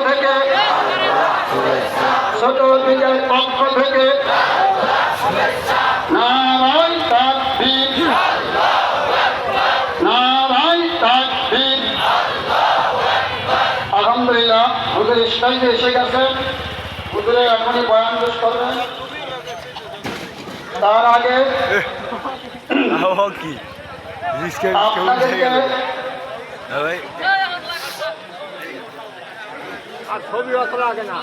থেকে চতুর্দিকের পক্ষ থেকে নারায়ে তাকবীর, নারায়ে তাকবীর। আলহামদুলিল্লাহ, হুজুর স্টেজে এসে গেছেন। হুজুরে এখনই বয়ান পেশ করবেন। তার আগে আপনাদেরকে ছবি অত লাগে না।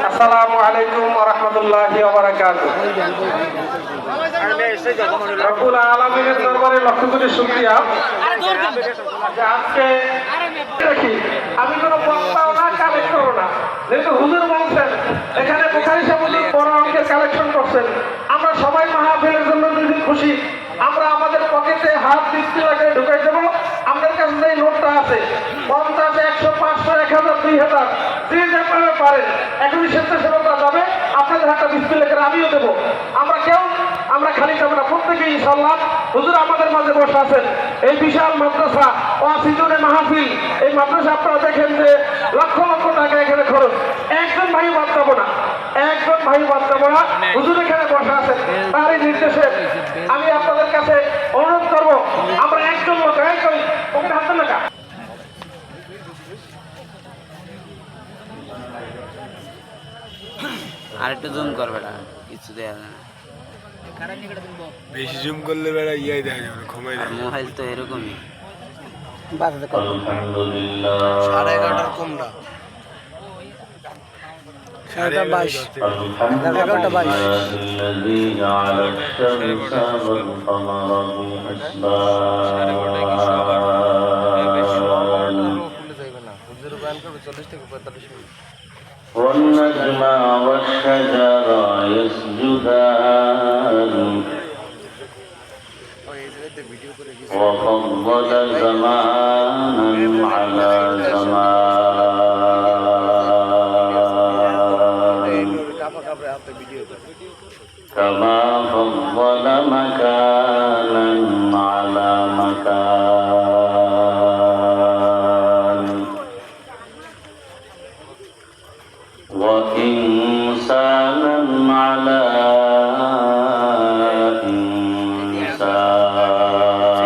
আসসালামু আলাইকুম ওয়া রাহমাতুল্লাহি ওয়া বারাকাতুহু। রব্বুল আলামিনের দরবারে লক্ষ কোটি শুকরিয়া যে আজকে দেখি আমি কোনো বক্তাও না, কালেক্টরও না, যেহেতু হুজুর বলছেন এখানে বুখারী শরীফের বড় অঙ্কের কালেকশন করছেন। আমরা সবাই মাহফিলের জন্য যদি খুশি, আমরা আমাদের পকেটে হাত বিসমিল্লাহ করে ঢুকাই দেবো। আমাদের কাছে যে নোটটা আছে 50, 100, 500, 1000, 2000 যে যেভাবে পারেন এখনই স্বেচ্ছাসেবকরা যাবে, আপনাদের হাতটা বিসমিল্লাহ করে আমিও দেবো। আমরা খালি যাবো না, প্রত্যেকে ইনশাআল্লাহ। হুজুর আমাদের মাঝে বসে আছেন। এই বিশাল মাদ্রাসা ওয়াসিজুনে মাহফিল, এই মাদ্রাসা আপনারা দেখেন যে লক্ষ লক্ষ টাকা এখানে খরচ। একজন ভাই বাদ যাবো না, একজন ভাই বাদ যাবো না। হুজুর এখানে বসে আছেন, তারই নির্দেশে আমি আপনাদের কাছে অনুরোধ করবো, আমরা একজন লোক একজন ওকে হাতে লেখা আরেকটু জুম করবে না, কিছু দেওয়া যায় না। বেশি জুম করলে বেড়া ইয়াই দেখা যাবে, ঘুমাই যাবে। মোবাইল তো এরকমই। আলহামদুলিল্লাহ 11:30 কমটা 11:22 الذي جعل الشمس والقمر بحسبان والنجم والشجر يسجدان وفضل زمانا على زمان كما فضل مكانا على مكان وإنسانا على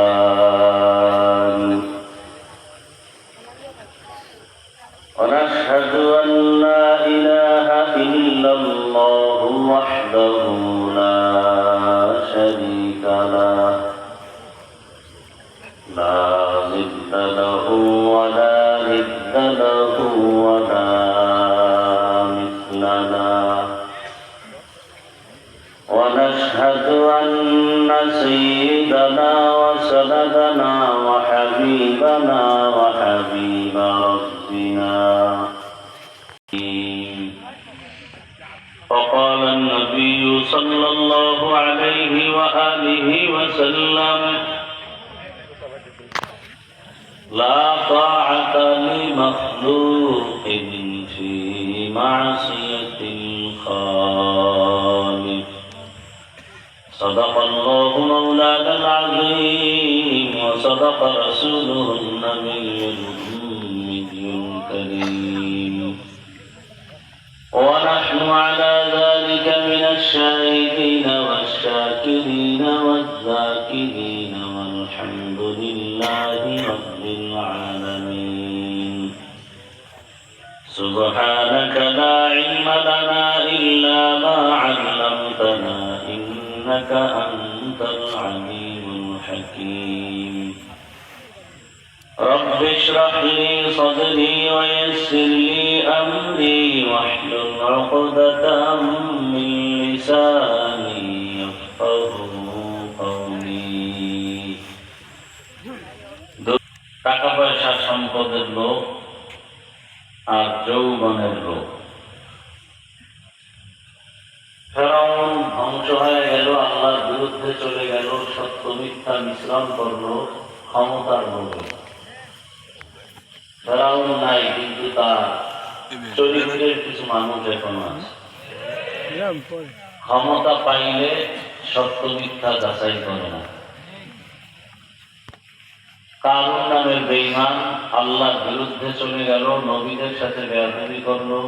إنسان ونشهد أن لا إله إلا الله وحده لا شريك له لا ضد له ولا ند له ولا مثل له ونشهد أن سيدنا وسندنا وحبيبنا وحبيب ربنا وقال النبي صلى الله عليه وآله وسلم لا طاعة لمخلوق في معصية الخالق صدق الله مولانا العظيم وصدق رسوله النبي الأمي الكريم ونحن على ذلك من الشاهدين والشاكرين والذاكرين والحمد لله رب العالمين سبحانك لا علم لنا إلا ما علمتنا إنك أنت العليم الحكيم رب اشرح لي صدري ويسر لي أمري واحلل عقدة من بلساني يفقهوا قولي টাকা পয়সা সম্পদের লোভ আর যৌবনের লোভ। ফেরাউন ধ্বংস হয়ে গেল, আল্লাহর বিরুদ্ধে চলে গেল, সত্য মিথ্যা মিশ্রণ করলো ক্ষমতার লোভে। ফেরাউন নাই, কিন্তু তার চরিত্রের কিছু মানুষ এখনো আছে। ক্ষমতা পাইলে সত্য মিথ্যা যাচাই করে না। কারুন নামের বেঈমান আল্লাহর বিরুদ্ধে চলে গেল, নবীদের সাথে বেয়াদবি করলো,